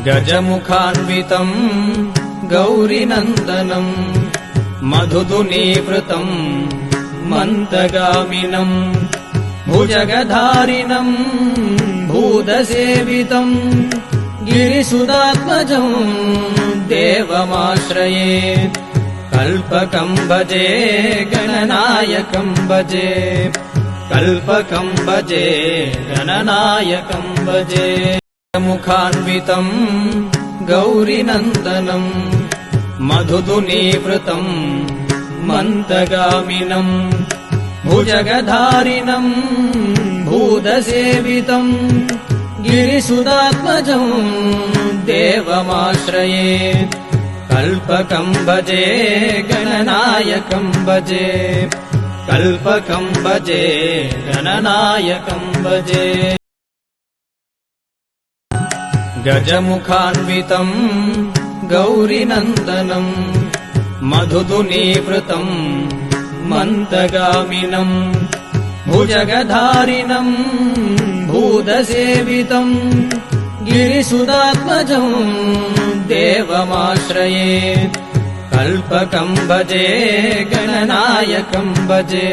गजमुखान्वितम् गौरिनन्दनम् मधुदुनीवृतम् मन्तगामिनम् भुजगधारिणम् भूतसेवितम् गिरिसुतात्मजम् देवमाश्रये कल्पकम् भजे गणनायकम् भजे कल्पकम् भजे गणनायकम् भजे मुखान्वितम् गौरिनन्दनम् मधुदुनीवृतम् मन्तगामिनम् भुजगधारिणम् भूतसेवितम् गिरिसुतात्मजम् देवमाश्रये कल्पकम् भजे गणनायकम् भजे कल्पकम् भजे गणनायकम् भजे गजमुखान्वितम् गौरिनन्दनम् मधुदुनीवृतम् मन्तगामिनम् भुजगधारिणम् भूतसेवितम् गिरिसुतात्मजम् देवमाश्रये कल्पकम् भजे गणनायकम् भजे